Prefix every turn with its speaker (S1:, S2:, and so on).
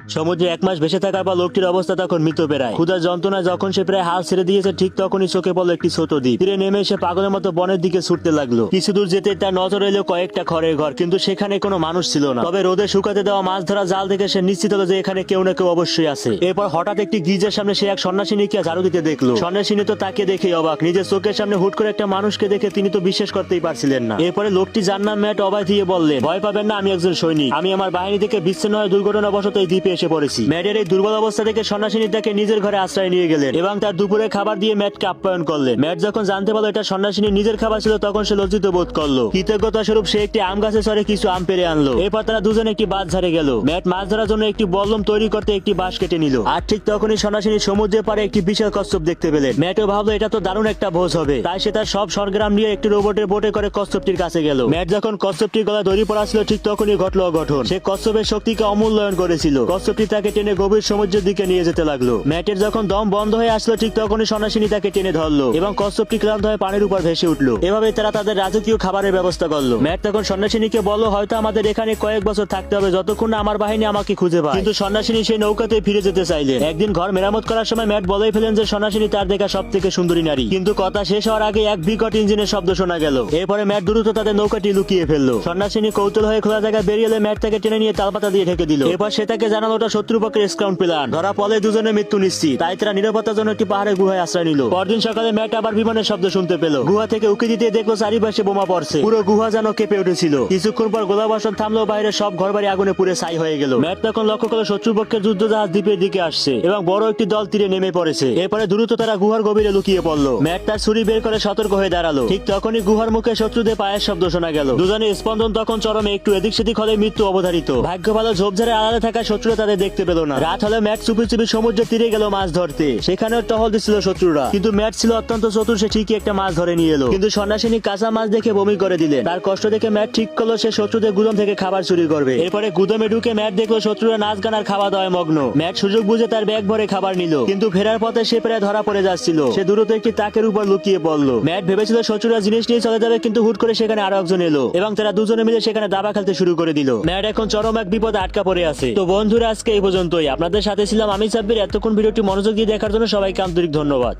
S1: সমুদ্রে 1 মাস ভেসে থাকার পর লোকটির অবস্থা তখন মৃতপ্রায়। ক্ষুধার যন্ত্রণায় যখন সে প্রায় হাল ছেড়ে দিয়েছে ঠিক তখনই চোখে পড়লো একটি ছোট দ্বীপ। তীরে নেমে সে পাগলের মতো বনের দিকে ছুটতে লাগলো। কিছু দূর যেতে তার নজর এলো কয়েকটা খড়ের ঘর, কিন্তু সেখানে কোনো মানুষ ছিল না। তবে রোদে শুকাতে দেওয়া মাছ ধরা জাল দেখে সে নিশ্চিত হলো যে এখানে কেউ না কেউ অবশ্যই আছে। এরপর হঠাৎ একটি গির্জার সামনে সে এক সন্ন্যাসিনীকে ঝাড়ু দিতে দেখলো। সন্ন্যাসিনী তো তাকে দেখে অবাক। নিজের চোখের সামনে হুট করে একটা মানুষকে দেখে তিনি তো বিশ্বাস করতেই পারছিলেন না। এরপরে লোকটি যার নাম ম্যাট অভয় দিয়ে বললেন, ভয় পাবেন না, আমি একজন সৈনিক। আমি আমার বাহিনী থেকে বিচ্ছিন্ন হয়ে দুর্ঘটনাবশত এই দ্বীপে এসে পড়েছি। ম্যাটের এই দুর্বল অবস্থা থেকে সন্ন্যাসিনী তাকে নিজের ঘরে আশ্রয় নিয়ে গেলেন এবং তার দুপুরে খাবার দিয়ে ম্যাটকে আপ্যায়ন করলেন। ম্যাট যখন জানতে পারলো এটা সন্ন্যাসিনীর নিজের খাবার ছিল তখন সে লজ্জিত বোধ করলো। কৃতজ্ঞতা স্বরূপ সে একটি আম গাছে চড়ে কিছু আম পেড়ে আনলো। এরপর তারা দুজনে একটি বাঁধ ঝাড়ে গেল। ম্যাট মাছ ধরার জন্য একটি বল্লম তৈরি করতে একটি বাঁশ কেটে নিল। আর ঠিক তখনই সন্ন্যাসিনী সমুদ্রের পাড়ে একটি বিশাল কচ্ছপ দেখতে পেলেন। ম্যাটও ভাবলো এটা তো দারুণ একটা ভোজ হবে, তাই সে তার সব সরগ্রাম নিয়ে একটি রোবটের বোটে করে কচ্ছপটির কাছে গেল। ম্যাট যখন কচ্ছপটির গলায় দড়ি পড়া ছিল ঠিক তখনই ঘটলো অঘটন। সে কচ্ছপের শক্তিকে অমূল্যায়ন করেছিল। কচ্ছপটি তাকে টেনে গভীর সমুদ্রের দিকে নিয়ে যেতে লাগলো। ম্যাটের যখন দম বন্ধ হয়ে আসলো ঠিক তখনই সন্ন্যাসিনী তাকে টেনে ধরলো এবং কচ্ছপটি ক্লান্ত হয়ে পানির উপর ভেসে উঠলো। এভাবে তারা তাদের রাজকীয় খাবারের ব্যবস্থা করলো। ম্যাট তখন সন্ন্যাসিনীকে বলল, হয়তো আমাদের এখানে কয়েক বছর থাকতে হবে যতক্ষণ না আমার বাহিনী আমাকে খুঁজে পায়। কিন্তু সন্ন্যাসিনী সেই নৌকাতে ফিরে যেতে চাইলেন। একদিন ঘর মেরামত করার সময় ম্যাট বলেই ফেলেন যে সন্ন্যাসিনী তার দেখা সব থেকে সুন্দরী নারী। কিন্তু কথা শেষ হওয়ার আগে এক বিকট ইঞ্জিনের শব্দ শোনা গেল। এরপরে ম্যাট দ্রুত তাদের নৌকাটি লুকিয়ে ফেললো। সন্ন্যাসিনী কৌতূহল হয়ে খোলা জায়গায় বেরিয়ে এলে ম্যাট তাকে টেনে নিয়ে তালপাতা দিয়ে ঢেকে দিল। এরপর সে তাকে জানালো ওটা শত্রুপক্ষের স্কাউট প্ল্যান। ধরা পড়লে দুজনের মৃত্যু নিশ্চিত, তাই তারা নিরাপত্তার জন্য একটি পাহাড়ের গুহায় আশ্রয় নিল। পরদিন সকালে ম্যাট আবার বিমানের শব্দ শুনতে পেল। গুহা থেকে উকি দিতে দেখলো চারিপাশে বোমা পড়ছে। পুরো গুহা যেন কেঁপে উঠেছিল। কিছুক্ষণ পর গোলাবর্ষণ থামলো, বাইরে সব ঘরবাড়ি আগুনে পুড়ে ছাই হয়ে গেল। ম্যাট তখন লক্ষ্য করলো শত্রুপক্ষের যুদ্ধজাহাজ দ্বীপের দিকে আসছে এবং বড় একটি দল তীরে নেমে পড়েছে। এরপরে দ্রুত তারা গুহার গভীরে লুকিয়ে পড়লো। ম্যাট তার ছুরি বের করে সতর্ক হয়ে দাঁড়ালো। ঠিক তখনই গুহার মুখে শত্রুদের পায়ের শব্দ শোনা গেল। দুজনের স্পন্দন তখন চরমে, একটু এদিক সেদিক হলে মৃত্যু অবধারিত। ভাগ্য ভালো ঝোপঝাড়ে আড়ালে থাকা শত্রুরা তাদের দেখতে পেল না। রাত হলে ম্যাট চুপি চুপি সমুদ্রের তীরে গেল মাছ ধরতে। সেখানে টহল দিচ্ছিল শত্রুরা, কিন্তু ম্যাট ছিল অত্যন্ত চতুর। সে ঠিকই একটা মাছ ধরে নিয়ে এলো, কিন্তু সন্ন্যাসিনী কাঁচা মাছ দেখে বমি করে দিলেন। তার কষ্ট দেখে ম্যাট ঠিক করলো সে শত্রুদের গুদাম থেকে খাবার চুরি করবে। এরপরে গুদামে ঢুকে ম্যাট দেখলো শত্রুরা নাচ গান আর খাওয়া দাওয়ায় মগ্ন। ম্যাট সুযোগ বুঝে তার ব্যাগ ভরে খাবার নিল, কিন্তু ফেরার পথে সে প্রায় ধরা পড়ে যাচ্ছিল। সে দ্রুত একটি তাকের উপর লুকিয়ে পড়লো। ম্যাট ভেবেছিল শত্রুরা জিনিস নিয়ে চলে যাবে, কিন্তু হুট করে সেখানে আরো একজন এলো এবং তারা দুজনে মিলে সেখানে দাবা খেলতে শুরু করে দিল। ম্যাট এখন চরম এক বিপদে আটকা পড়ে আছে। তো বন্ধুরা, আজকে এই পর্যন্তই। আপনাদের সাথে ছিলাম আমি সাব্বির। এতক্ষণ ভিডিওটি মনোযোগ দিয়ে দেখার জন্য সবাইকে আন্তরিক ধন্যবাদ।